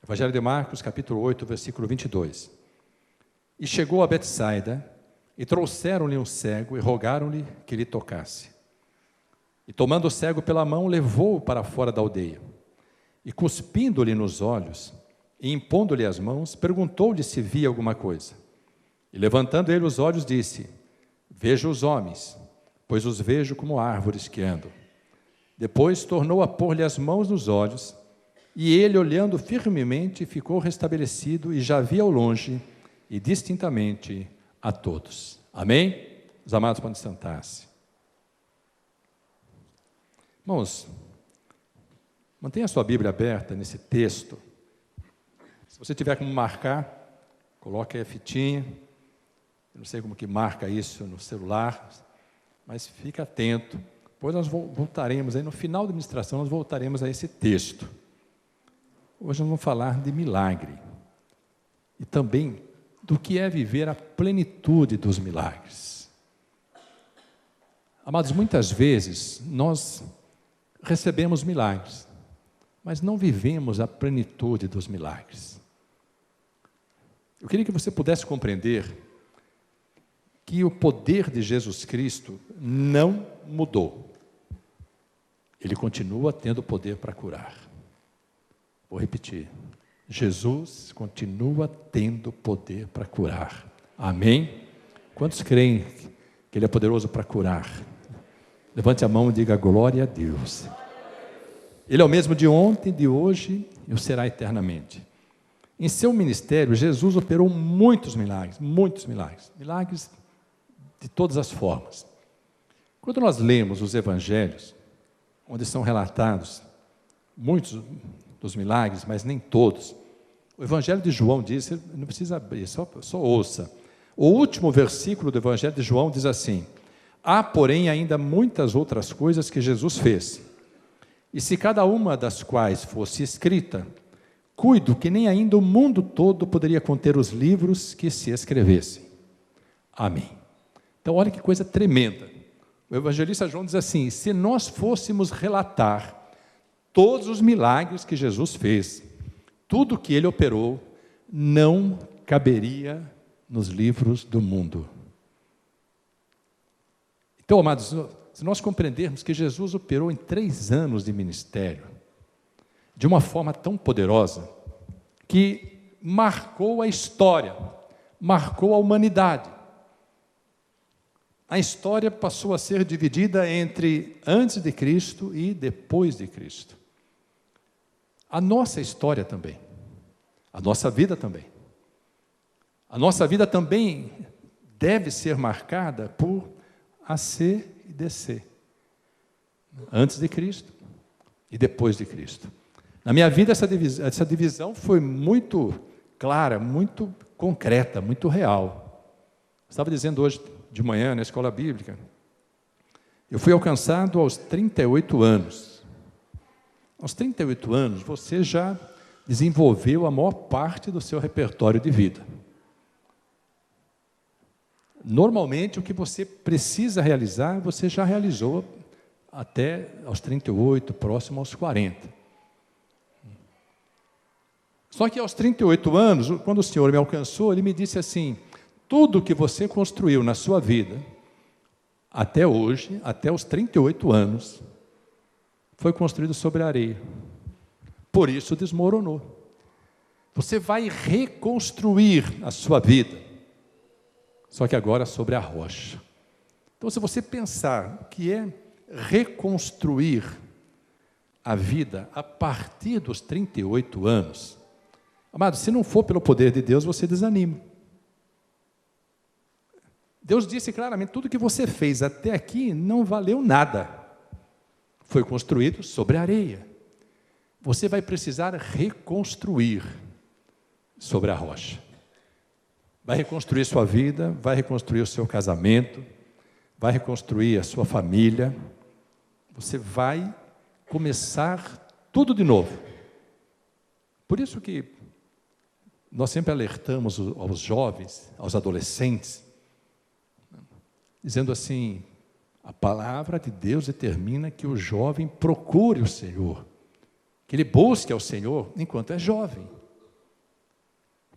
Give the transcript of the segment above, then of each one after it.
Evangelho de Marcos, capítulo 8, versículo 22. E chegou a Betsaida, e trouxeram-lhe um cego, e rogaram-lhe que lhe tocasse. E tomando o cego pela mão, levou-o para fora da aldeia. E cuspindo-lhe nos olhos, e impondo-lhe as mãos, perguntou-lhe se via alguma coisa. E levantando ele os olhos, disse: Vejo os homens, pois os vejo como árvores que andam. Depois tornou a pôr-lhe as mãos nos olhos, e ele, olhando firmemente, ficou restabelecido, e já via ao longe e distintamente a todos. Amém? Os amados podem sentar-se. Irmãos, mantenha a sua Bíblia aberta nesse texto. Se você tiver como marcar, coloque aí a fitinha. Eu não sei como que marca isso no celular, mas fique atento. Depois nós voltaremos, aí no final da ministração, nós voltaremos a esse texto. Hoje nós vamos falar de milagre. E também do que é viver a plenitude dos milagres. Amados, muitas vezes nós recebemos milagres, mas não vivemos a plenitude dos milagres. Eu queria que você pudesse compreender que o poder de Jesus Cristo não mudou. Ele continua tendo poder para curar. Vou repetir. Jesus continua tendo poder para curar. Amém? Quantos creem que Ele é poderoso para curar? Levante a mão e diga glória a Deus. Ele é o mesmo de ontem, de hoje e o será eternamente. Em seu ministério, Jesus operou muitos milagres, milagres de todas as formas. Quando nós lemos os evangelhos, onde são relatados muitos dos milagres, mas nem todos, o evangelho de João diz, não precisa abrir, só ouça. O último versículo do evangelho de João diz assim: há, porém, ainda muitas outras coisas que Jesus fez, e se cada uma das quais fosse escrita, cuido que nem ainda o mundo todo poderia conter os livros que se escrevessem. Amém. Então, olha que coisa tremenda. O evangelista João diz assim: se nós fôssemos relatar todos os milagres que Jesus fez, tudo que ele operou, não caberia nos livros do mundo. Então, amados, se nós compreendermos que Jesus operou em 3 anos de ministério, de uma forma tão poderosa, que marcou a história, marcou a humanidade. A história passou a ser dividida entre antes de Cristo e depois de Cristo. A nossa história também, a nossa vida também. A nossa vida também deve ser marcada por AC e DC. Antes de Cristo e depois de Cristo. Na minha vida, essa divisão foi muito clara, muito concreta, muito real. Estava dizendo hoje de manhã na escola bíblica, eu fui alcançado aos 38 anos. Aos 38 anos, você já desenvolveu a maior parte do seu repertório de vida. Normalmente, o que você precisa realizar, você já realizou até aos 38, próximo aos 40. Só que aos 38 anos, quando o Senhor me alcançou, Ele me disse assim: tudo que você construiu na sua vida, até hoje, até os 38 anos, foi construído sobre a areia. Por isso desmoronou. Você vai reconstruir a sua vida, só que agora sobre a rocha. Então, se você pensar o que é reconstruir a vida a partir dos 38 anos, amado, se não for pelo poder de Deus, você desanima. Deus disse claramente: tudo que você fez até aqui não valeu nada. Foi construído sobre a areia. Você vai precisar reconstruir sobre a rocha. Vai reconstruir sua vida, vai reconstruir o seu casamento, vai reconstruir a sua família. Você vai começar tudo de novo. Por isso que nós sempre alertamos aos jovens, aos adolescentes, dizendo assim: a palavra de Deus determina que o jovem procure o Senhor, que ele busque ao Senhor enquanto é jovem.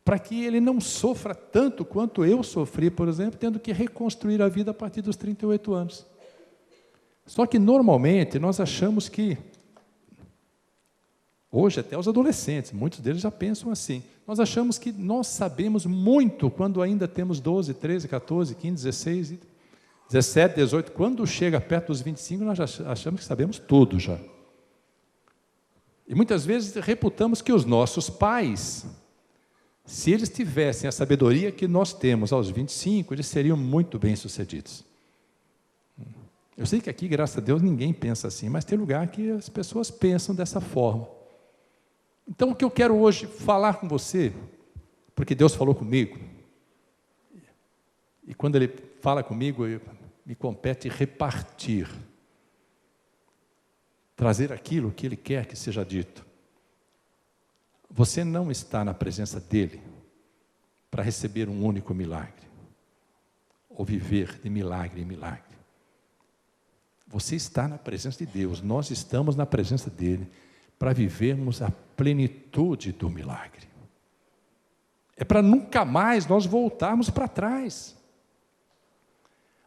para que ele não sofra tanto quanto eu sofri, por exemplo, tendo que reconstruir a vida a partir dos 38 anos. Só que, normalmente, nós achamos que, hoje até os adolescentes, muitos deles já pensam assim, nós achamos que nós sabemos muito quando ainda temos 12, 13, 14, 15, 16, 17, 18, quando chega perto dos 25, nós já achamos que sabemos tudo já. E muitas vezes reputamos que os nossos pais, se eles tivessem a sabedoria que nós temos aos 25, eles seriam muito bem-sucedidos. Eu sei que aqui, graças a Deus, ninguém pensa assim, mas tem lugar que as pessoas pensam dessa forma. Então, o que eu quero hoje falar com você, porque Deus falou comigo, e quando Ele fala comigo, me compete repartir, trazer aquilo que Ele quer que seja dito. Você não está na presença dEle para receber um único milagre, ou viver de milagre em milagre. Você está na presença de Deus, nós estamos na presença dEle, para vivermos a plenitude do milagre. É para nunca mais nós voltarmos para trás.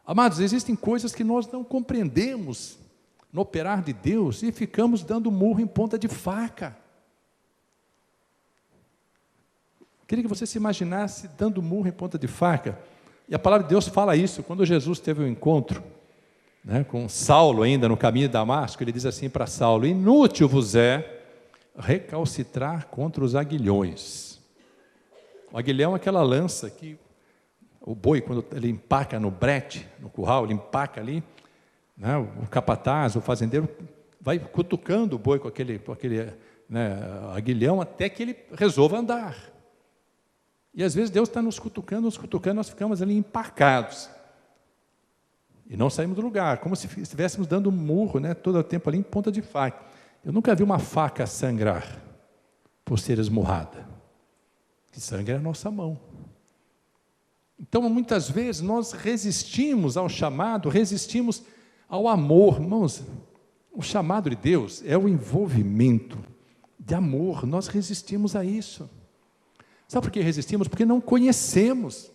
Amados, existem coisas que nós não compreendemos no operar de Deus e ficamos dando murro em ponta de faca. Queria que você se imaginasse dando murro em ponta de faca. E a palavra de Deus fala isso, quando Jesus teve um encontro, com Saulo ainda no caminho de Damasco, ele diz assim para Saulo: inútil vos é recalcitrar contra os aguilhões. O aguilhão é aquela lança que o boi, quando ele empaca no brete, no curral, ele empaca ali, o capataz, o fazendeiro, vai cutucando o boi com aquele aguilhão até que ele resolva andar. E às vezes Deus está nos cutucando, nós ficamos ali empacados. E não saímos do lugar, como se estivéssemos dando um murro, todo o tempo ali em ponta de faca. Eu nunca vi uma faca sangrar por ser esmurrada. Que sangue é a nossa mão. Então, muitas vezes, nós resistimos ao chamado, resistimos ao amor. Irmãos, o chamado de Deus é o envolvimento de amor. Nós resistimos a isso. Sabe por que resistimos? Porque não conhecemos.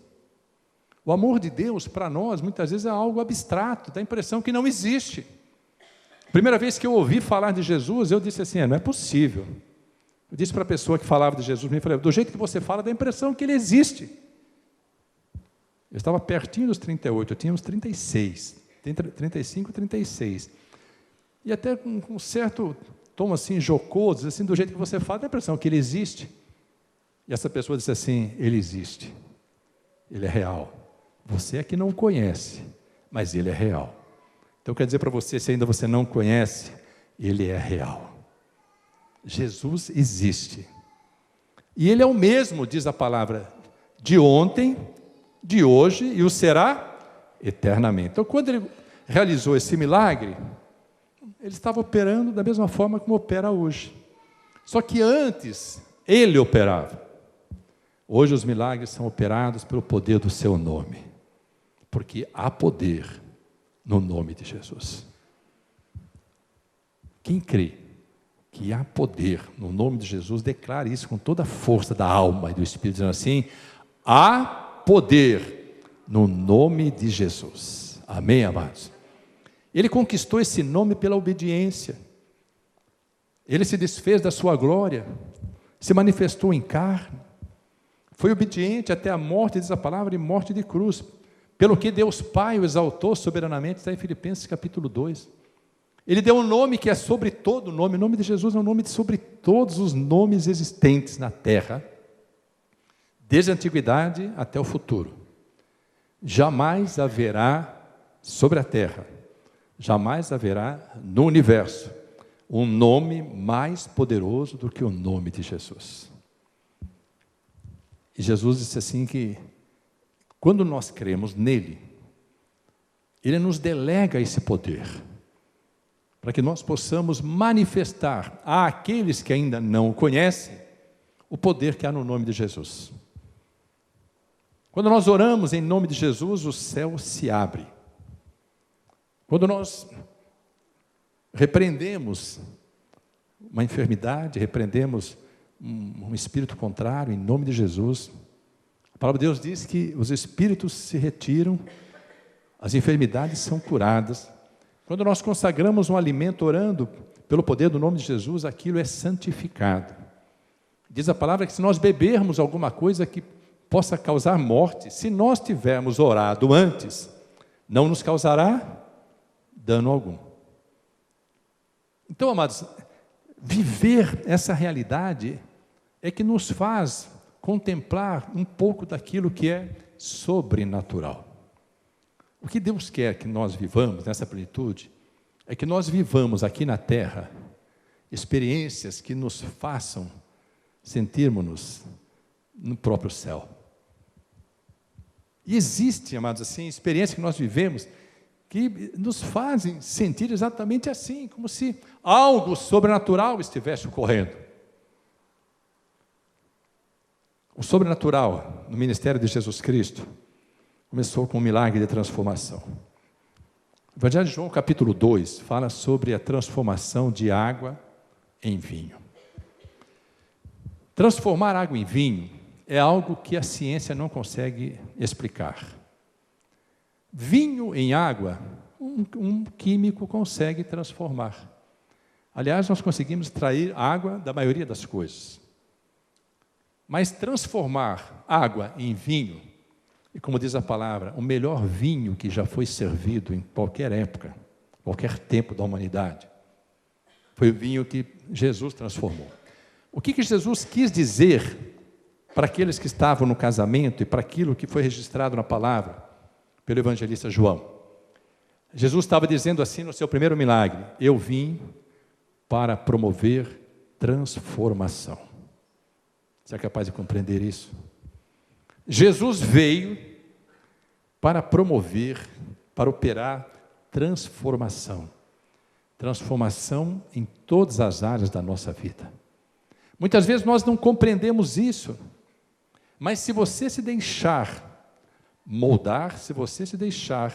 O amor de Deus, para nós, muitas vezes é algo abstrato, dá a impressão que não existe. Primeira vez que eu ouvi falar de Jesus, eu disse assim: não é possível. Eu disse para a pessoa que falava de Jesus, me falei: do jeito que você fala, dá a impressão que ele existe. Eu estava pertinho dos 38, eu tinha uns 36, 35, 36. E até com um certo tom assim, jocoso, assim, do jeito que você fala, dá a impressão que ele existe. E essa pessoa disse assim: ele existe, ele é real. Você é que não conhece, mas ele é real. Então, quer dizer para você, se ainda você não conhece, ele é real. Jesus existe. E ele é o mesmo, diz a palavra, de ontem, de hoje, e o será eternamente. Então, quando ele realizou esse milagre, ele estava operando da mesma forma como opera hoje. Só que antes, ele operava. Hoje os milagres são operados pelo poder do seu nome. Porque há poder no nome de Jesus. Quem crê que há poder no nome de Jesus, declare isso com toda a força da alma e do Espírito, dizendo assim: há poder no nome de Jesus. Amém, amados? Ele conquistou esse nome pela obediência. Ele se desfez da sua glória, se manifestou em carne, foi obediente até a morte, diz a palavra, e morte de cruz. Pelo que Deus Pai o exaltou soberanamente, está em Filipenses capítulo 2. Ele deu um nome que é sobre todo nome. O nome de Jesus é um nome sobre todos os nomes existentes na terra, desde a antiguidade até o futuro. Jamais haverá sobre a terra, jamais haverá no universo, um nome mais poderoso do que o nome de Jesus. E Jesus disse assim que, quando nós cremos nele, ele nos delega esse poder, para que nós possamos manifestar àqueles que ainda não o conhecem, o poder que há no nome de Jesus. Quando nós oramos em nome de Jesus, o céu se abre. Quando nós repreendemos uma enfermidade, repreendemos um espírito contrário, em nome de Jesus. A palavra de Deus diz que os espíritos se retiram, as enfermidades são curadas. Quando nós consagramos um alimento orando pelo poder do nome de Jesus, aquilo é santificado. Diz a palavra que se nós bebermos alguma coisa que possa causar morte, se nós tivermos orado antes, não nos causará dano algum. Então, amados, viver essa realidade é que nos faz contemplar um pouco daquilo que é sobrenatural. O que Deus quer que nós vivamos nessa plenitude é que nós vivamos aqui na terra experiências que nos façam sentirmos-nos no próprio céu. E existe, amados, assim, experiências que nós vivemos que nos fazem sentir exatamente assim, como se algo sobrenatural estivesse ocorrendo. O sobrenatural no ministério de Jesus Cristo começou com um milagre de transformação. O Evangelho de João, capítulo 2, fala sobre a transformação de água em vinho. Transformar água em vinho é algo que a ciência não consegue explicar. Vinho em água, um químico consegue transformar. Aliás, nós conseguimos extrair água da maioria das coisas. Mas transformar água em vinho, e como diz a palavra, o melhor vinho que já foi servido em qualquer época, qualquer tempo da humanidade, foi o vinho que Jesus transformou. O que Jesus quis dizer para aqueles que estavam no casamento e para aquilo que foi registrado na palavra pelo evangelista João? Jesus estava dizendo assim no seu primeiro milagre: eu vim para promover transformação. Você é capaz de compreender isso? Jesus veio para promover, para operar transformação. Transformação em todas as áreas da nossa vida. Muitas vezes nós não compreendemos isso, mas se você se deixar moldar, se você se deixar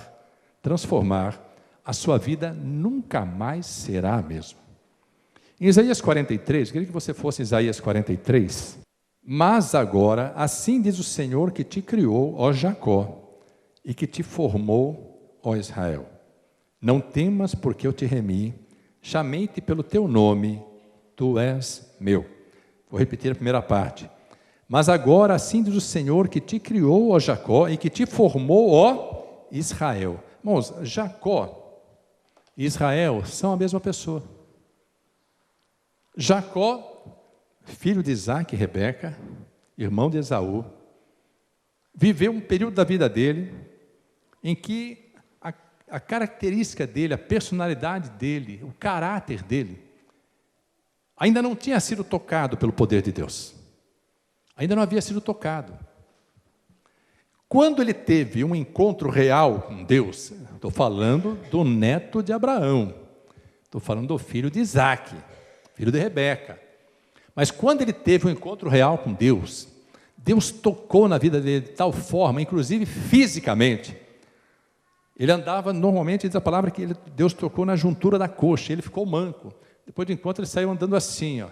transformar, a sua vida nunca mais será a mesma. Em Isaías 43, eu queria que você fosse em Isaías 43. Mas agora, assim diz o Senhor que te criou, ó Jacó, e que te formou, ó Israel. Não temas, porque eu te remi, chamei-te pelo teu nome, tu és meu. Vou repetir a primeira parte. Mas agora, assim diz o Senhor que te criou, ó Jacó, e que te formou, ó Israel. Irmãos, Jacó e Israel são a mesma pessoa. Jacó, filho de Isaac e Rebeca, irmão de Esaú, viveu um período da vida dele em que a característica dele, a personalidade dele, o caráter dele, ainda não tinha sido tocado pelo poder de Deus. Ainda não havia sido tocado. Quando ele teve um encontro real com Deus, estou falando do neto de Abraão, estou falando do filho de Isaac, filho de Rebeca. Mas quando ele teve um encontro real com Deus, Deus tocou na vida dele de tal forma, inclusive fisicamente. Ele andava, normalmente diz a palavra que Deus tocou na juntura da coxa, ele ficou manco. Depois do encontro ele saiu andando assim, ó.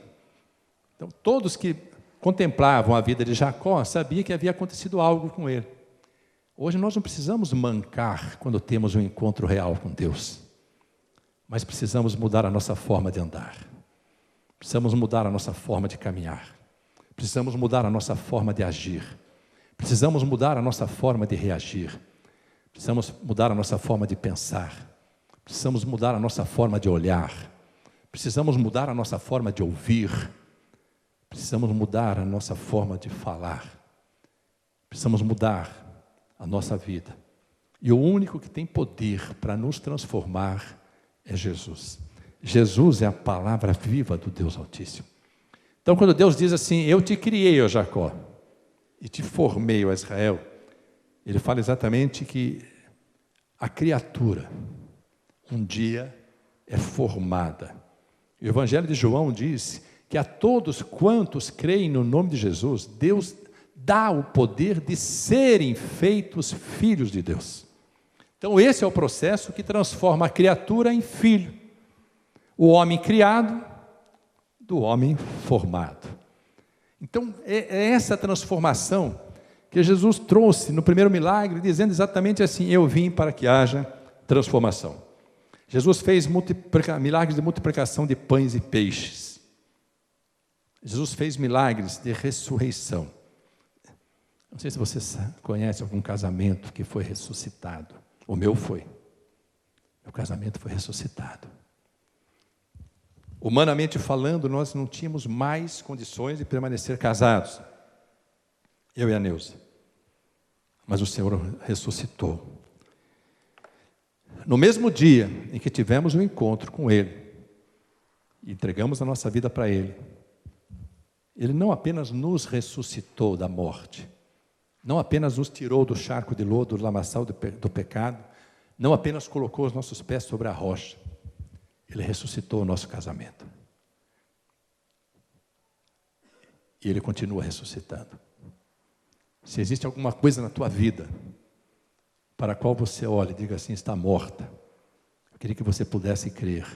Então todos que contemplavam a vida de Jacó sabiam que havia acontecido algo com ele. Hoje nós não precisamos mancar quando temos um encontro real com Deus, mas precisamos mudar a nossa forma de andar. Precisamos mudar a nossa forma de caminhar. Precisamos mudar a nossa forma de agir. Precisamos mudar a nossa forma de reagir. Precisamos mudar a nossa forma de pensar. Precisamos mudar a nossa forma de olhar. Precisamos mudar a nossa forma de ouvir. Precisamos mudar a nossa forma de falar. Precisamos mudar a nossa vida. E o único que tem poder para nos transformar é Jesus. Jesus é a palavra viva do Deus Altíssimo. Então, quando Deus diz assim: eu te criei, ó Jacó, e te formei, ó Israel, Ele fala exatamente que a criatura um dia é formada. E o Evangelho de João diz que a todos quantos creem no nome de Jesus, Deus dá o poder de serem feitos filhos de Deus. Então esse é o processo que transforma a criatura em filho. O homem criado do homem formado. Então, é essa transformação que Jesus trouxe no primeiro milagre, dizendo exatamente assim: eu vim para que haja transformação. Jesus fez milagres de multiplicação de pães e peixes. Jesus fez milagres de ressurreição. Não sei se você conhece algum casamento que foi ressuscitado. O meu foi. Meu casamento foi ressuscitado. Humanamente falando, nós não tínhamos mais condições de permanecer casados. Eu e a Neuza. Mas o Senhor ressuscitou. No mesmo dia em que tivemos um encontro com Ele, e entregamos a nossa vida para Ele, Ele não apenas nos ressuscitou da morte, não apenas nos tirou do charco de lodo, do lamaçal do pecado, não apenas colocou os nossos pés sobre a rocha, Ele ressuscitou o nosso casamento. E Ele continua ressuscitando. Se existe alguma coisa na tua vida para a qual você olha e diga assim: está morta, eu queria que você pudesse crer.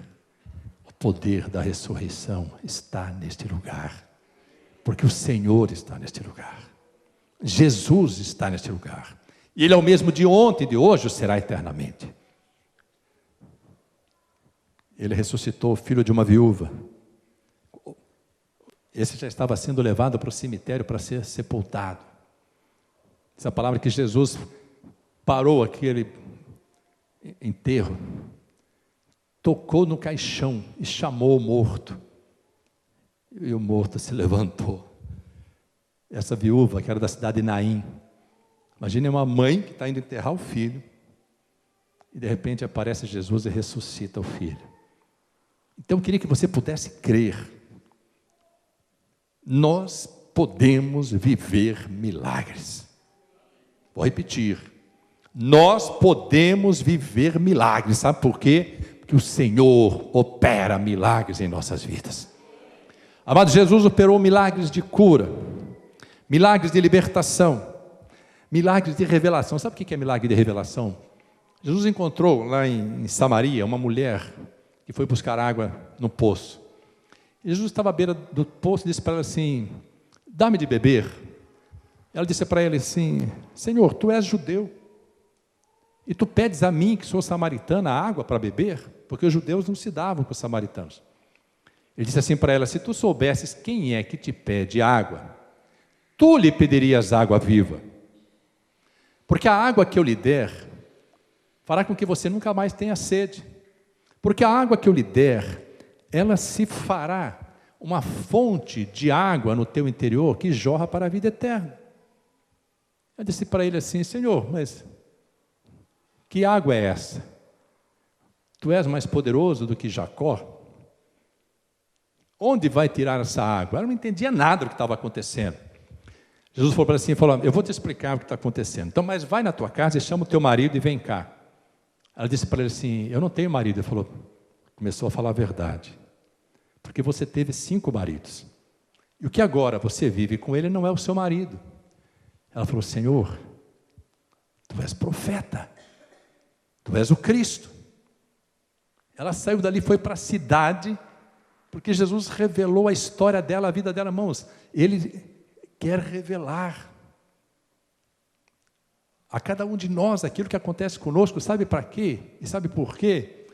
O poder da ressurreição está neste lugar, porque o Senhor está neste lugar. Jesus está neste lugar. E Ele é o mesmo de ontem e de hoje, será eternamente. Ele ressuscitou o filho de uma viúva. Esse já estava sendo levado para o cemitério para ser sepultado. Essa palavra que Jesus parou aquele enterro, tocou no caixão e chamou o morto. E o morto se levantou. Essa viúva, que era da cidade de Naim. Imagine uma mãe que está indo enterrar o filho, e de repente aparece Jesus e ressuscita o filho. Então eu queria que você pudesse crer. Nós podemos viver milagres. Vou repetir. Nós podemos viver milagres. Sabe por quê? Porque o Senhor opera milagres em nossas vidas. Amado, Jesus operou milagres de cura, milagres de libertação, milagres de revelação. Sabe o que é milagre de revelação? Jesus encontrou lá em Samaria uma mulher que foi buscar água no poço. E Jesus estava à beira do poço e disse para ela assim: dá-me de beber. Ela disse para ele assim: Senhor, tu és judeu, e tu pedes a mim, que sou samaritana, água para beber? Porque os judeus não se davam com os samaritanos. Ele disse assim para ela: se tu soubesses quem é que te pede água, tu lhe pedirias água viva. Porque a água que eu lhe der fará com que você nunca mais tenha sede. Porque a água que eu lhe der, ela se fará uma fonte de água no teu interior que jorra para a vida eterna. Eu disse para ele assim: Senhor, mas que água é essa? Tu és mais poderoso do que Jacó? Onde vai tirar essa água? Ela não entendia nada do que estava acontecendo. Jesus falou para ela assim, eu vou te explicar o que está acontecendo. Então, mas vai na tua casa e chama o teu marido e vem cá. Ela disse para ele assim: eu não tenho marido. Ele falou, começou a falar a verdade. Porque você teve 5 maridos. E o que agora você vive com ele não é o seu marido. Ela falou: Senhor, tu és profeta. Tu és o Cristo. Ela saiu dali e foi para a cidade, porque Jesus revelou a história dela, a vida dela, irmãos. Ele quer revelar a cada um de nós aquilo que acontece conosco. Sabe para quê? E sabe por quê?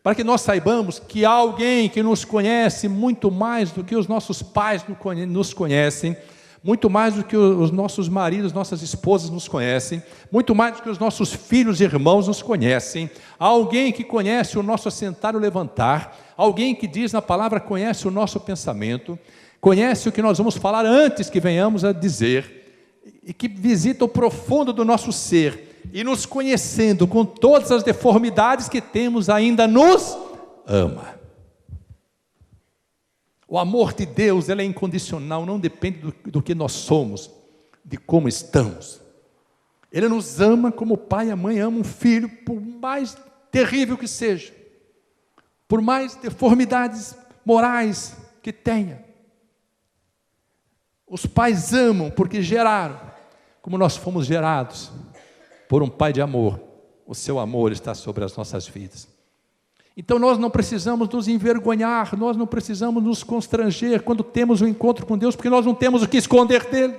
Para que nós saibamos que há alguém que nos conhece muito mais do que os nossos pais nos conhecem, muito mais do que os nossos maridos, nossas esposas nos conhecem, muito mais do que os nossos filhos e irmãos nos conhecem. Há alguém que conhece o nosso assentar e o levantar, alguém que diz na palavra, conhece o nosso pensamento, conhece o que nós vamos falar antes que venhamos a dizer, e que visita o profundo do nosso ser, e nos conhecendo com todas as deformidades que temos, ainda nos ama. O amor de Deus, ele é incondicional, não depende do que nós somos, de como estamos. Ele nos ama como o pai e a mãe amam um filho, por mais terrível que seja, por mais deformidades morais que tenha. Os pais amam porque geraram, como nós fomos gerados, por um pai de amor. O seu amor está sobre as nossas vidas. Então nós não precisamos nos envergonhar, nós não precisamos nos constranger quando temos um encontro com Deus, porque nós não temos o que esconder dele.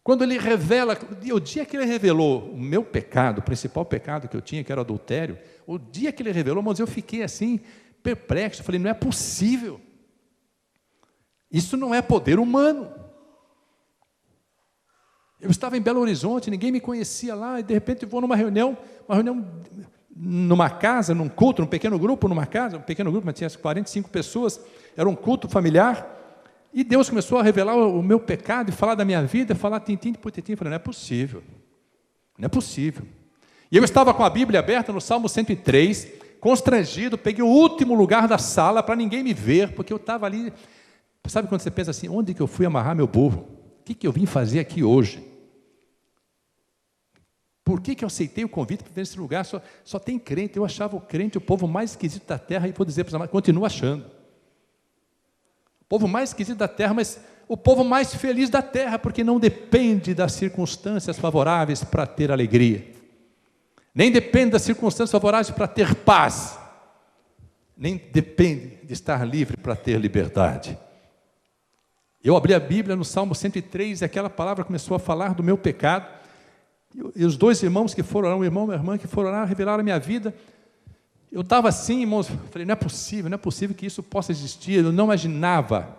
Quando Ele revela, o dia que Ele revelou o meu pecado, o principal pecado que eu tinha, que era o adultério, o dia que Ele revelou, irmãos, eu fiquei assim, perplexo, eu falei, não é possível, isso não é poder humano. Eu estava em Belo Horizonte, ninguém me conhecia lá, e de repente eu vou numa reunião numa casa, num culto, num pequeno grupo, numa casa, um pequeno grupo, mas tinha 45 pessoas, era um culto familiar, e Deus começou a revelar o meu pecado, e falar da minha vida, falar tintim por tintim, eu falei, não é possível, não é possível. E eu estava com a Bíblia aberta no Salmo 103, constrangido, peguei o último lugar da sala, para ninguém me ver, porque eu estava ali, sabe quando você pensa assim, onde que eu fui amarrar meu burro? O que eu vim fazer aqui hoje? Por que eu aceitei o convite para vir nesse lugar? Só tem crente. Eu achava o crente o povo mais esquisito da terra, e vou dizer para os amados, continuo achando. O povo mais esquisito da terra, mas o povo mais feliz da terra, porque não depende das circunstâncias favoráveis para ter alegria. Nem depende das circunstâncias favoráveis para ter paz. Nem depende de estar livre para ter liberdade. Eu abri a Bíblia no Salmo 103 e aquela palavra começou a falar do meu pecado. E os dois irmãos que foram lá, um irmão e uma irmã que foram lá, revelaram a minha vida. Eu estava assim, irmãos, falei, não é possível que isso possa existir. Eu não imaginava.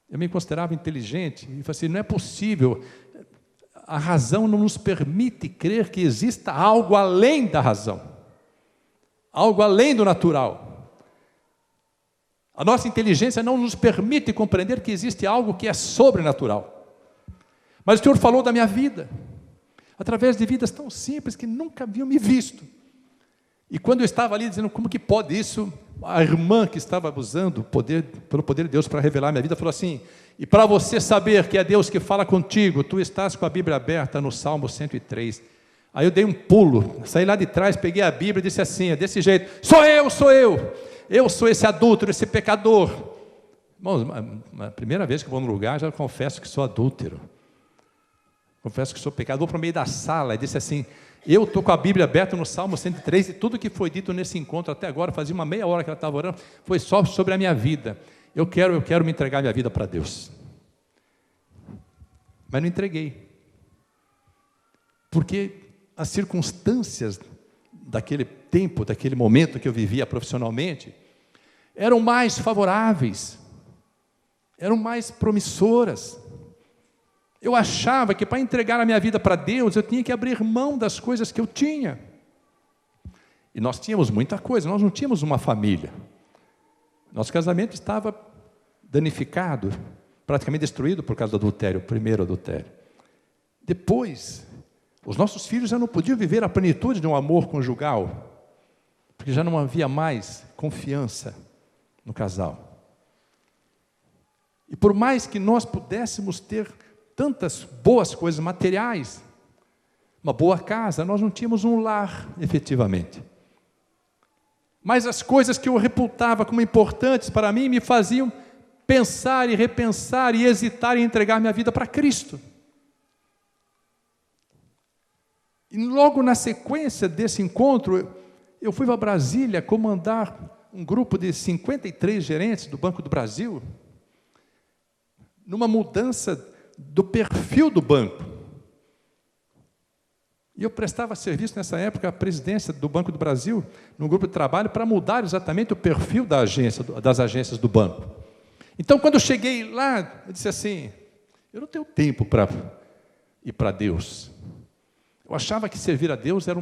Eu me considerava inteligente. E falei assim, não é possível. A razão não nos permite crer que exista algo além da razão. Algo além do natural. A nossa inteligência não nos permite compreender que existe algo que é sobrenatural. Mas o Senhor falou da minha vida, através de vidas tão simples que nunca haviam me visto. E quando eu estava ali dizendo, como que pode isso? A irmã que estava abusando pelo poder de Deus para revelar a minha vida, falou assim, e para você saber que é Deus que fala contigo, tu estás com a Bíblia aberta no Salmo 103. Aí eu dei um pulo, saí lá de trás, peguei a Bíblia e disse assim, é desse jeito, sou eu sou esse adúltero, esse pecador. Irmãos, a primeira vez que eu vou no lugar, já confesso que sou adúltero. Confesso que sou pecador. Vou para o meio da sala e disse assim, eu estou com a Bíblia aberta no Salmo 103 e tudo que foi dito nesse encontro até agora, fazia uma meia hora que ela estava orando, foi só sobre a minha vida. Eu quero me entregar minha vida para Deus. Mas não entreguei. Porque as circunstâncias daquele tempo, daquele momento que eu vivia profissionalmente, eram mais favoráveis, eram mais promissoras. Eu achava que para entregar a minha vida para Deus, eu tinha que abrir mão das coisas que eu tinha. E nós tínhamos muita coisa, nós não tínhamos uma família. Nosso casamento estava danificado, praticamente destruído por causa do adultério, o primeiro adultério. Depois, os nossos filhos já não podiam viver a plenitude de um amor conjugal, porque já não havia mais confiança no casal. E por mais que nós pudéssemos ter tantas boas coisas materiais, uma boa casa, nós não tínhamos um lar, efetivamente. Mas as coisas que eu reputava como importantes para mim, me faziam pensar e repensar e hesitar em entregar minha vida para Cristo. E logo na sequência desse encontro, eu fui para Brasília comandar um grupo de 53 gerentes do Banco do Brasil, numa mudança do perfil do banco. E eu prestava serviço nessa época à presidência do Banco do Brasil, num grupo de trabalho, para mudar exatamente o perfil das agências do banco. Então, quando eu cheguei lá, eu disse assim, eu não tenho tempo para ir para Deus. Eu achava que servir a Deus era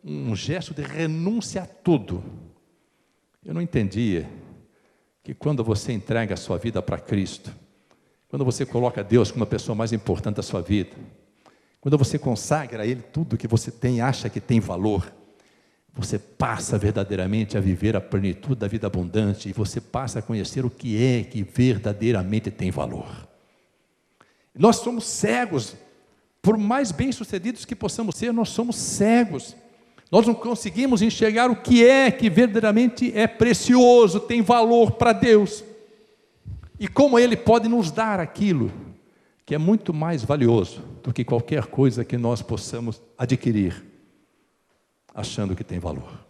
um gesto de renúncia a tudo. Eu não entendia que quando você entrega a sua vida para Cristo, quando você coloca Deus como a pessoa mais importante da sua vida, quando você consagra a Ele tudo que você tem e acha que tem valor, você passa verdadeiramente a viver a plenitude da vida abundante e você passa a conhecer o que é que verdadeiramente tem valor. Nós somos cegos, por mais bem-sucedidos que possamos ser, nós somos cegos. Nós não conseguimos enxergar o que é que verdadeiramente é precioso, tem valor para Deus. E como Ele pode nos dar aquilo que é muito mais valioso do que qualquer coisa que nós possamos adquirir, achando que tem valor.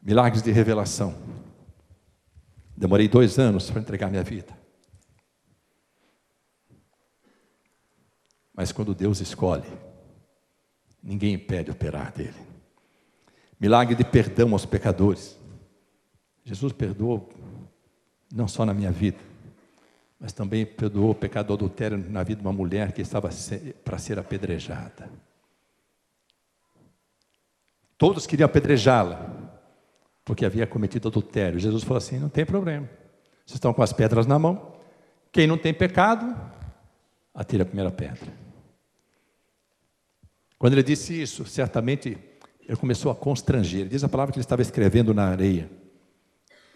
Milagres de revelação. Demorei 2 anos para entregar minha vida. Mas quando Deus escolhe, ninguém impede operar dele. Milagre de perdão aos pecadores. Jesus perdoou não só na minha vida, mas também perdoou o pecado do adultério na vida de uma mulher que estava para ser apedrejada. Todos queriam apedrejá-la, porque havia cometido adultério. Jesus falou assim: não tem problema, vocês estão com as pedras na mão, quem não tem pecado, atire a primeira pedra. Quando ele disse isso, certamente ele começou a constranger. Diz a palavra que ele estava escrevendo na areia.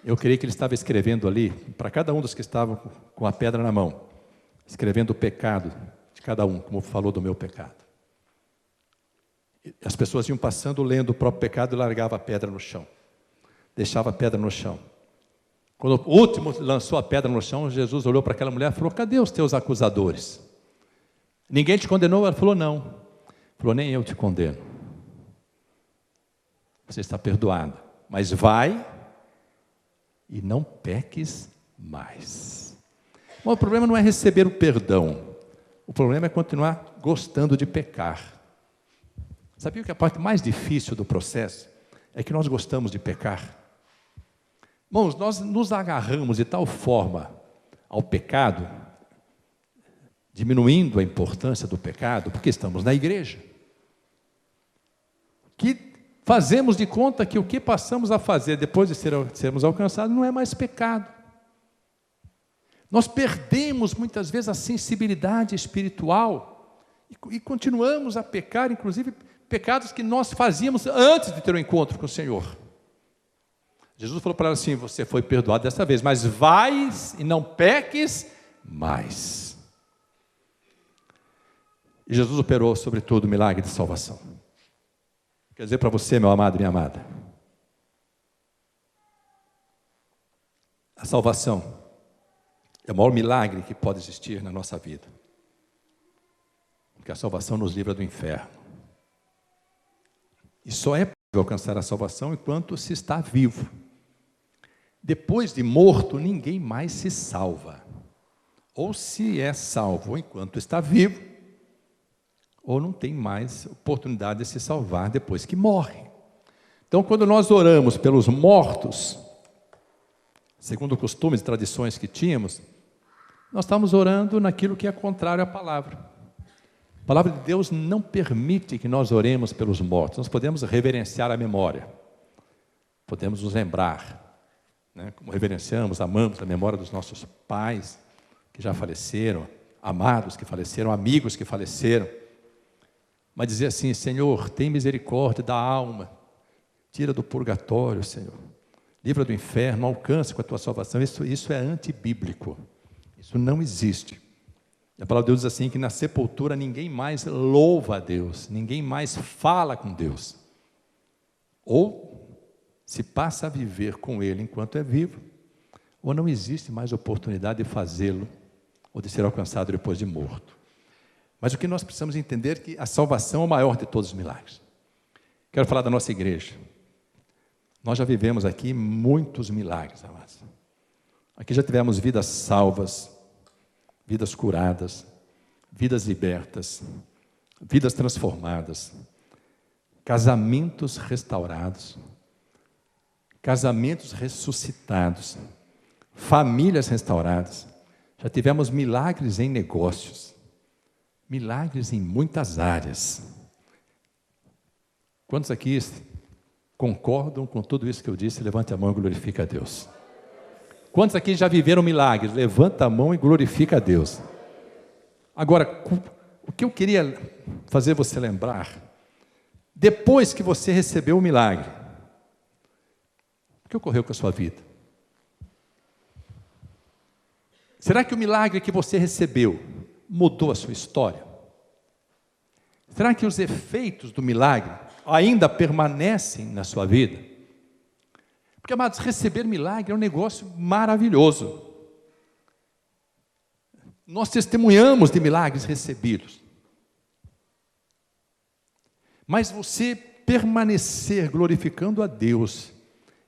Eu creio que ele estava escrevendo ali, para cada um dos que estavam com a pedra na mão, escrevendo o pecado de cada um, como falou do meu pecado. As pessoas iam passando, lendo o próprio pecado e largava a pedra no chão. Deixava a pedra no chão. Quando o último lançou a pedra no chão, Jesus olhou para aquela mulher e falou: cadê os teus acusadores? Ninguém te condenou? Ela falou: não. Ele falou: nem eu te condeno. Você está perdoada, mas vai e não peques mais. Bom, o problema não é receber o perdão. O problema é continuar gostando de pecar. Sabia que a parte mais difícil do processo é que nós gostamos de pecar? Irmãos, nós nos agarramos de tal forma ao pecado, diminuindo a importância do pecado, porque estamos na igreja, que fazemos de conta que o que passamos a fazer depois de sermos alcançados não é mais pecado. Nós perdemos muitas vezes a sensibilidade espiritual e continuamos a pecar, inclusive pecados que nós fazíamos antes de ter um encontro com o Senhor. Jesus falou para ela assim: você foi perdoado desta vez, mas vais e não peques mais. E Jesus operou sobretudo o milagre de salvação. Quer dizer para você, meu amado e minha amada, a salvação é o maior milagre que pode existir na nossa vida, porque a salvação nos livra do inferno. E só é possível alcançar a salvação enquanto se está vivo. Depois de morto, ninguém mais se salva. Ou se é salvo enquanto está vivo, ou não tem mais oportunidade de se salvar depois que morre. Então, quando nós oramos pelos mortos, segundo costumes e tradições que tínhamos, nós estamos orando naquilo que é contrário à palavra. A palavra de Deus não permite que nós oremos pelos mortos. Nós podemos reverenciar a memória, podemos nos lembrar, né, como reverenciamos, amamos a memória dos nossos pais que já faleceram, amados que faleceram, amigos que faleceram, mas dizer assim: Senhor, tem misericórdia da alma, tira do purgatório, Senhor, livra do inferno, alcance com a tua salvação, isso é antibíblico, isso não existe. A palavra de Deus diz assim, que na sepultura ninguém mais louva a Deus, ninguém mais fala com Deus, ou se passa a viver com Ele enquanto é vivo, ou não existe mais oportunidade de fazê-lo, ou de ser alcançado depois de morto. Mas o que nós precisamos entender é que a salvação é o maior de todos os milagres. Quero falar da nossa igreja. Nós já vivemos aqui muitos milagres, amados. Aqui já tivemos vidas salvas, vidas curadas, vidas libertas, vidas transformadas, casamentos restaurados, casamentos ressuscitados, famílias restauradas. Já tivemos milagres em negócios, milagres em muitas áreas. Quantos aqui concordam com tudo isso que eu disse? Levante a mão e glorifique a Deus. Quantos aqui já viveram milagres? Levanta a mão e glorifica a Deus. Agora, o que eu queria fazer você lembrar, depois que você recebeu o milagre, o que ocorreu com a sua vida? Será que o milagre que você recebeu mudou a sua história? Será que os efeitos do milagre ainda permanecem na sua vida? Porque, amados, receber milagre é um negócio maravilhoso. Nós testemunhamos de milagres recebidos. Mas você permanecer glorificando a Deus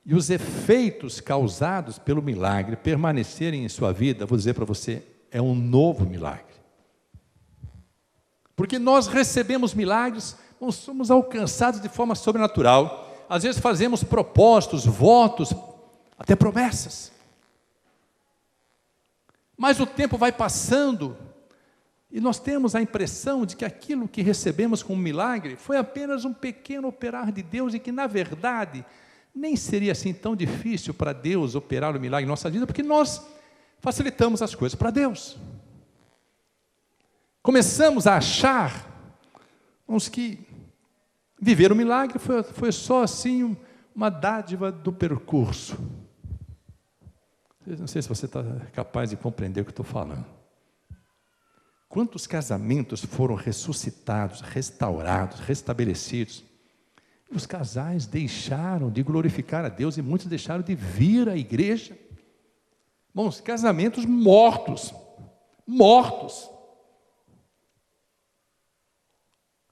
e os efeitos causados pelo milagre permanecerem em sua vida, vou dizer para você, é um novo milagre. Porque nós recebemos milagres, nós somos alcançados de forma sobrenatural. Às vezes fazemos propósitos, votos, até promessas. Mas o tempo vai passando e nós temos a impressão de que aquilo que recebemos como milagre foi apenas um pequeno operar de Deus e que, na verdade, nem seria assim tão difícil para Deus operar o milagre em nossa vida, porque nós facilitamos as coisas para Deus. Começamos a achar que viver o milagre foi só assim uma dádiva do percurso. Não sei se você está capaz de compreender o que eu estou falando. Quantos casamentos foram ressuscitados, restaurados, restabelecidos? Os casais deixaram de glorificar a Deus e muitos deixaram de vir à igreja. Bons, casamentos mortos,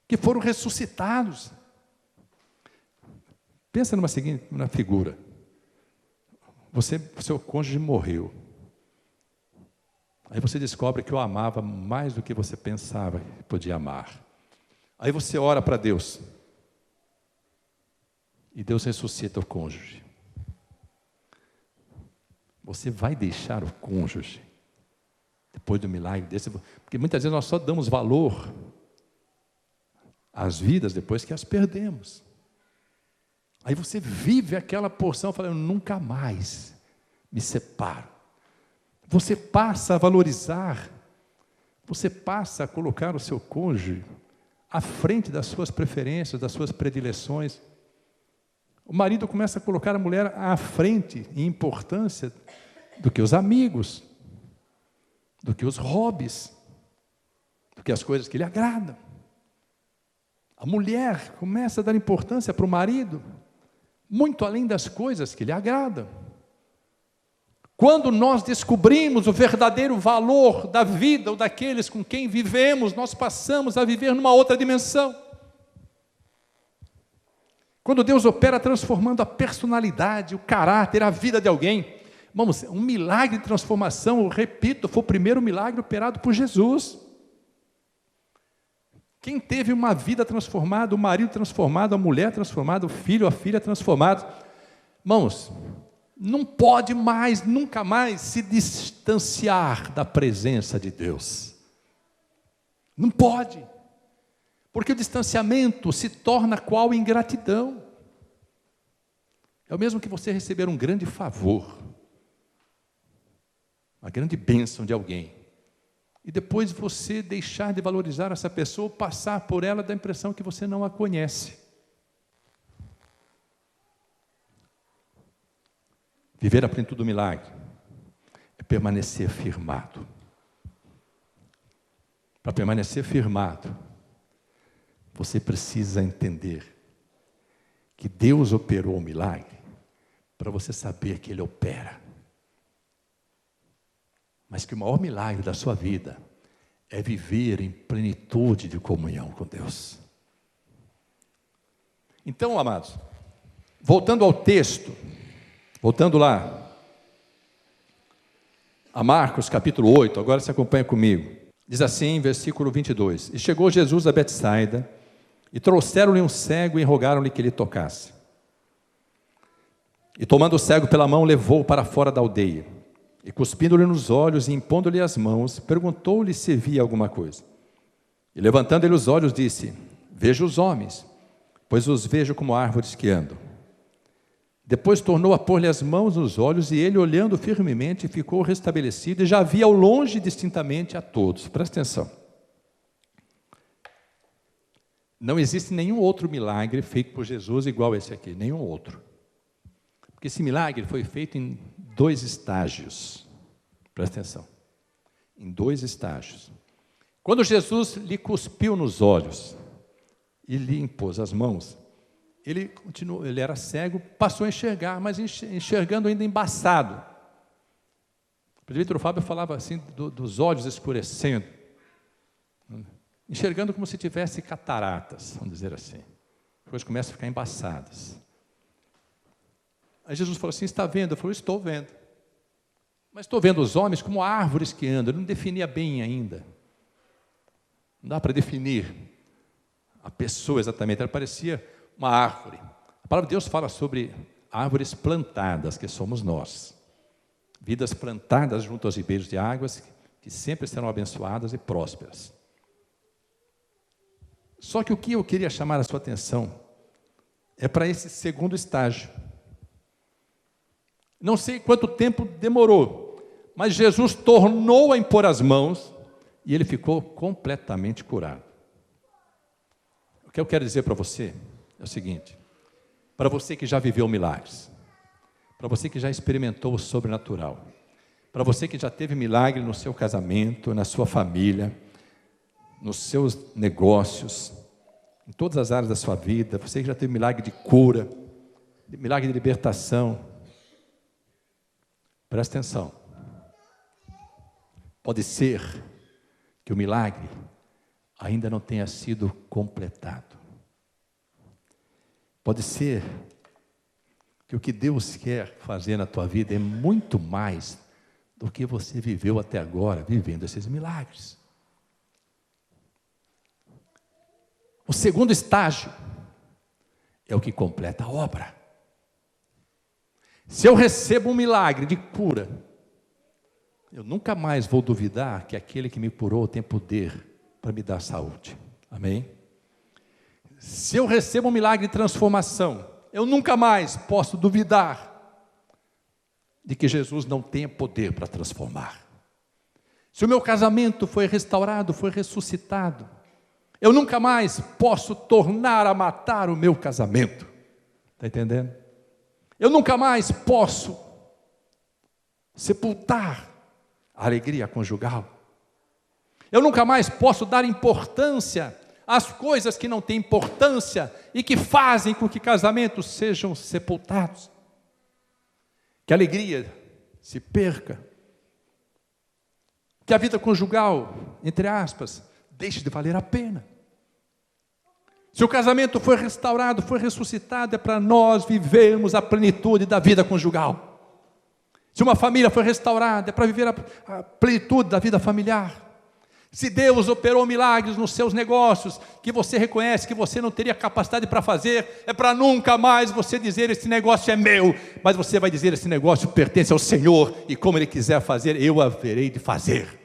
que foram ressuscitados. Pensa numa figura. Seu cônjuge morreu. Aí você descobre que o amava mais do que você pensava que podia amar. Aí você ora para Deus. E Deus ressuscita o cônjuge. Você vai deixar o cônjuge depois do milagre desse? Porque muitas vezes nós só damos valor às vidas depois que as perdemos. Aí você vive aquela porção falando, nunca mais me separo. Você passa a valorizar, você passa a colocar o seu cônjuge à frente das suas preferências, das suas predileções. O marido começa a colocar a mulher à frente em importância do que os amigos, do que os hobbies, do que as coisas que lhe agradam. A mulher começa a dar importância para o marido, muito além das coisas que lhe agradam. Quando nós descobrimos o verdadeiro valor da vida ou daqueles com quem vivemos, nós passamos a viver numa outra dimensão. Quando Deus opera transformando a personalidade, o caráter, a vida de alguém. Vamos, um milagre de transformação, eu repito, foi o primeiro milagre operado por Jesus. Quem teve uma vida transformada, o marido transformado, a mulher transformada, o filho, a filha transformada. Irmãos, não pode mais, nunca mais se distanciar da presença de Deus. Não pode. Porque o distanciamento se torna qual ingratidão. É o mesmo que você receber um grande favor, uma grande bênção de alguém, e depois você deixar de valorizar essa pessoa, passar por ela, dá a impressão que você não a conhece. Viver a plenitude do milagre é permanecer firmado. Para permanecer firmado, você precisa entender que Deus operou o milagre para você saber que Ele opera. Mas que o maior milagre da sua vida é viver em plenitude de comunhão com Deus. Então, amados, voltando ao texto, voltando lá, a Marcos capítulo 8, agora se acompanha comigo. Diz assim, versículo 22. E chegou Jesus a Betsaida, e trouxeram-lhe um cego e rogaram-lhe que lhe tocasse. E tomando o cego pela mão, levou-o para fora da aldeia. E cuspindo-lhe nos olhos e impondo-lhe as mãos, perguntou-lhe se via alguma coisa. E levantando ele os olhos, disse, vejo os homens, pois os vejo como árvores que andam. Depois tornou a pôr-lhe as mãos nos olhos, e ele, olhando firmemente, ficou restabelecido, e já via ao longe distintamente a todos. Presta atenção. Não existe nenhum outro milagre feito por Jesus igual a esse aqui, nenhum outro. Porque esse milagre foi feito em 2 estágios. Presta atenção. Em 2 estágios. Quando Jesus lhe cuspiu nos olhos e lhe impôs as mãos, ele continuou, ele era cego, passou a enxergar, mas enxergando ainda embaçado. O presbítero Fábio falava assim dos olhos escurecendo, enxergando como se tivesse cataratas, vamos dizer assim. As coisas começam a ficar embaçadas. Aí Jesus falou assim, está vendo? Eu falei, estou vendo. Mas estou vendo os homens como árvores que andam. Ele não definia bem ainda. Não dá para definir a pessoa exatamente. Ela parecia uma árvore. A palavra de Deus fala sobre árvores plantadas, que somos nós. Vidas plantadas junto aos ribeiros de águas, que sempre serão abençoadas e prósperas. Só que o que eu queria chamar a sua atenção é para esse segundo estágio. Não sei quanto tempo demorou, mas Jesus tornou a impor as mãos e ele ficou completamente curado. O que eu quero dizer para você é o seguinte: para você que já viveu milagres, para você que já experimentou o sobrenatural, para você que já teve milagre no seu casamento, na sua família, nos seus negócios, em todas as áreas da sua vida, você que já teve milagre de cura, milagre de libertação, presta atenção. Pode ser que o milagre ainda não tenha sido completado. Pode ser que o que Deus quer fazer na tua vida é muito mais do que você viveu até agora, vivendo esses milagres. O segundo estágio é o que completa a obra. Se eu recebo um milagre de cura, eu nunca mais vou duvidar que aquele que me curou tem poder para me dar saúde. Amém? Se eu recebo um milagre de transformação, eu nunca mais posso duvidar de que Jesus não tenha poder para transformar. Se o meu casamento foi restaurado, foi ressuscitado, eu nunca mais posso tornar a matar o meu casamento. Está entendendo? Eu nunca mais posso sepultar a alegria conjugal. Eu nunca mais posso dar importância às coisas que não têm importância e que fazem com que casamentos sejam sepultados. Que a alegria se perca. Que a vida conjugal, entre aspas, deixe de valer a pena. Se o casamento foi restaurado, foi ressuscitado, é para nós vivermos a plenitude da vida conjugal. Se uma família foi restaurada, é para viver a plenitude da vida familiar. Se Deus operou milagres nos seus negócios, que você reconhece que você não teria capacidade para fazer, é para nunca mais você dizer, esse negócio é meu, mas você vai dizer, esse negócio pertence ao Senhor, e como Ele quiser fazer, eu haverei de fazer.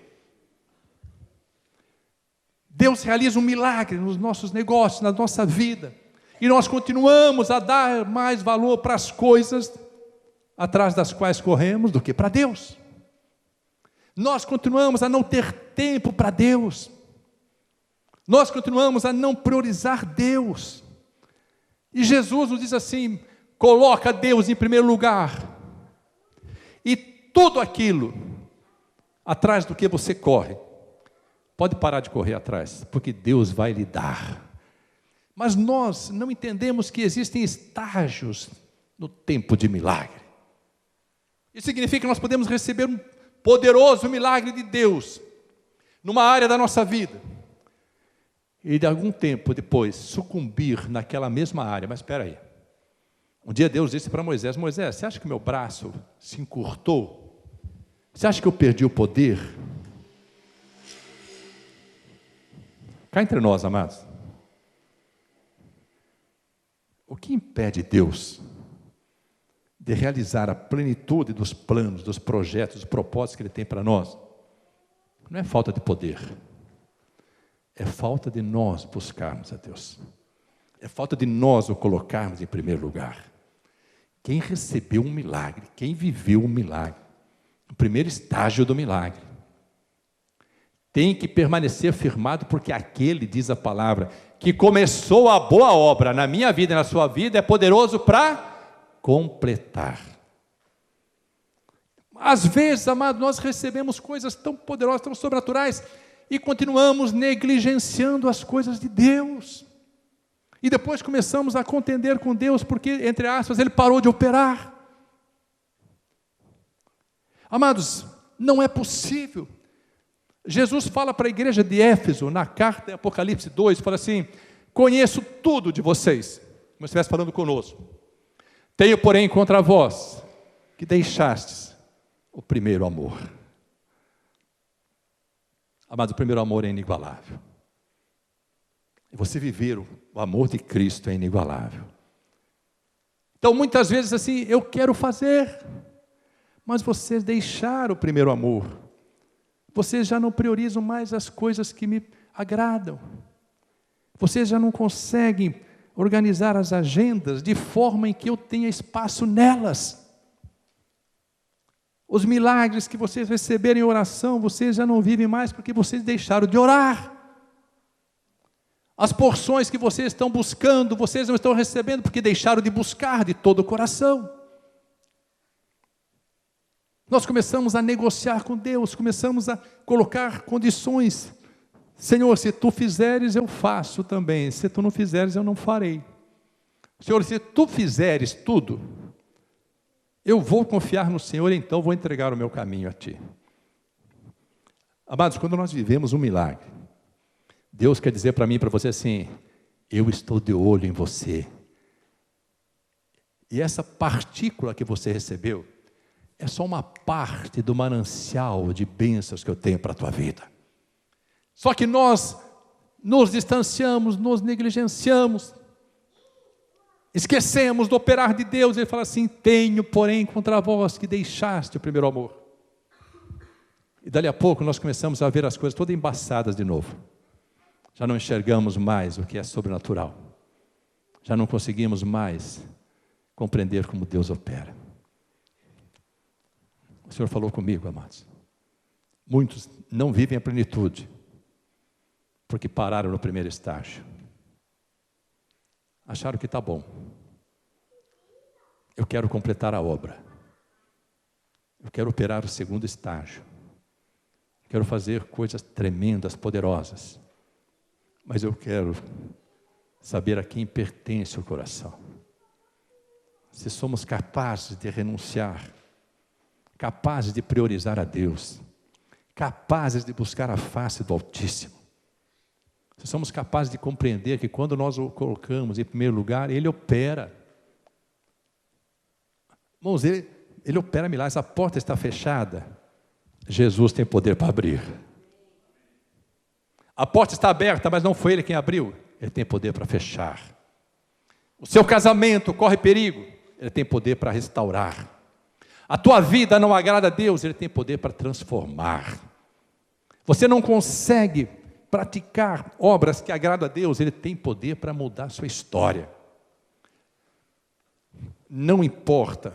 Deus realiza um milagre nos nossos negócios, na nossa vida, e nós continuamos a dar mais valor para as coisas atrás das quais corremos do que para Deus. Nós continuamos a não ter tempo para Deus. Nós continuamos a não priorizar Deus. E Jesus nos diz assim: coloca Deus em primeiro lugar. E tudo aquilo atrás do que você corre, pode parar de correr atrás, porque Deus vai lhe dar. Mas nós não entendemos que existem estágios no tempo de milagre. Isso significa que nós podemos receber um poderoso milagre de Deus numa área da nossa vida e de algum tempo depois sucumbir naquela mesma área. Mas espera aí, um dia Deus disse para Moisés: Moisés, você acha que meu braço se encurtou? Você acha que eu perdi o poder? Cá entre nós, amados, o que impede Deus de realizar a plenitude dos planos, dos projetos, dos propósitos que Ele tem para nós? Não é falta de poder, é falta de nós buscarmos a Deus, é falta de nós o colocarmos em primeiro lugar. Quem recebeu um milagre, quem viveu um milagre, o primeiro estágio do milagre, tem que permanecer firmado, porque aquele, diz a palavra, que começou a boa obra na minha vida e na sua vida, é poderoso para completar. Às vezes, amados, nós recebemos coisas tão poderosas, tão sobrenaturais, e continuamos negligenciando as coisas de Deus. E depois começamos a contender com Deus, porque, entre aspas, Ele parou de operar. Amados, não é possível. Jesus fala para a igreja de Éfeso, na carta em Apocalipse 2, fala assim: conheço tudo de vocês, como se estivesse falando conosco. Tenho, porém, contra vós, que deixastes o primeiro amor. Amados, o primeiro amor é inigualável. E você viver o amor de Cristo é inigualável. Então, muitas vezes assim, eu quero fazer, mas vocês deixaram o primeiro amor. Vocês já não priorizam mais as coisas que me agradam. Vocês já não conseguem organizar as agendas de forma em que eu tenha espaço nelas. Os milagres que vocês receberam em oração, vocês já não vivem mais porque vocês deixaram de orar. As porções que vocês estão buscando, vocês não estão recebendo porque deixaram de buscar de todo o coração. Nós começamos a negociar com Deus, começamos a colocar condições. Senhor, se tu fizeres, eu faço também. Se tu não fizeres, eu não farei. Senhor, se tu fizeres tudo, eu vou confiar no Senhor, então vou entregar o meu caminho a ti. Amados, quando nós vivemos um milagre, Deus quer dizer para mim e para você assim: eu estou de olho em você. E essa partícula que você recebeu é só uma parte do manancial de bênçãos que eu tenho para a tua vida. Só que nós nos distanciamos, nos negligenciamos, esquecemos do operar de Deus. Ele fala assim: tenho, porém, contra vós que deixaste o primeiro amor. E dali a pouco nós começamos a ver as coisas todas embaçadas de novo. Já não enxergamos mais o que é sobrenatural. Já não conseguimos mais compreender como Deus opera. O Senhor falou comigo, amados. Muitos não vivem a plenitude, porque pararam no primeiro estágio. Acharam que está bom. Eu quero completar a obra. Eu quero operar o segundo estágio. Quero fazer coisas tremendas, poderosas. Mas eu quero saber a quem pertence o coração. Se somos capazes de renunciar, capazes de priorizar a Deus, capazes de buscar a face do Altíssimo. Se somos capazes de compreender que quando nós o colocamos em primeiro lugar, Ele opera. Irmãos, Ele opera milagres. A porta está fechada, Jesus tem poder para abrir. A porta está aberta, mas não foi Ele quem abriu, Ele tem poder para fechar. O seu casamento corre perigo, Ele tem poder para restaurar. A tua vida não agrada a Deus, Ele tem poder para transformar. Você não consegue praticar obras que agradam a Deus, Ele tem poder para mudar a sua história. Não importa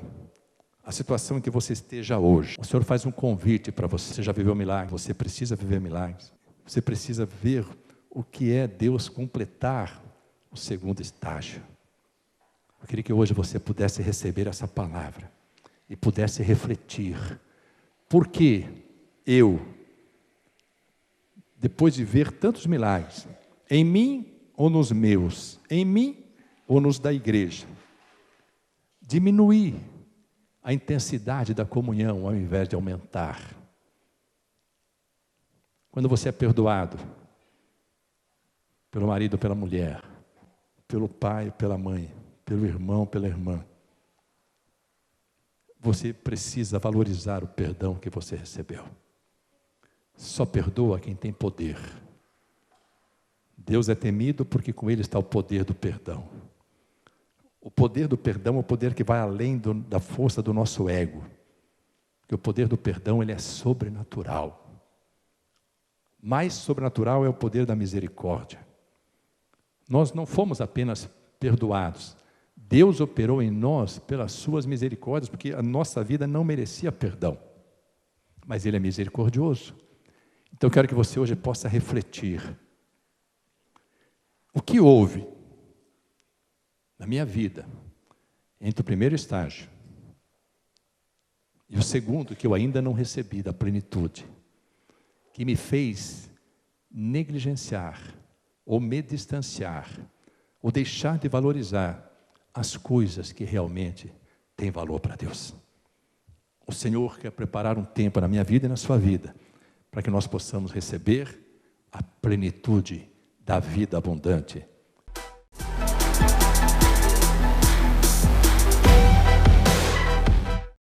a situação em que você esteja hoje, o Senhor faz um convite para você. Você já viveu milagres, você precisa viver milagres. Você precisa ver o que é Deus completar o segundo estágio. Eu queria que hoje você pudesse receber essa palavra e pudesse refletir. Por que eu, depois de ver tantos milagres, em mim ou nos meus, em mim ou nos da igreja, diminuir a intensidade da comunhão ao invés de aumentar? Quando você é perdoado pelo marido, pela mulher, pelo pai, pela mãe, pelo irmão, pela irmã, você precisa valorizar o perdão que você recebeu. Só perdoa quem tem poder. Deus é temido porque com Ele está o poder do perdão. O poder do perdão é o poder que vai além da força do nosso ego. Porque o poder do perdão, ele é sobrenatural. Mais sobrenatural é o poder da misericórdia. Nós não fomos apenas perdoados. Deus operou em nós pelas suas misericórdias, porque a nossa vida não merecia perdão. Mas Ele é misericordioso. Então eu quero que você hoje possa refletir. O que houve na minha vida, entre o primeiro estágio e o segundo, que eu ainda não recebi da plenitude, que me fez negligenciar, ou me distanciar, ou deixar de valorizar as coisas que realmente têm valor para Deus. O Senhor quer preparar um tempo na minha vida e na sua vida, para que nós possamos receber a plenitude da vida abundante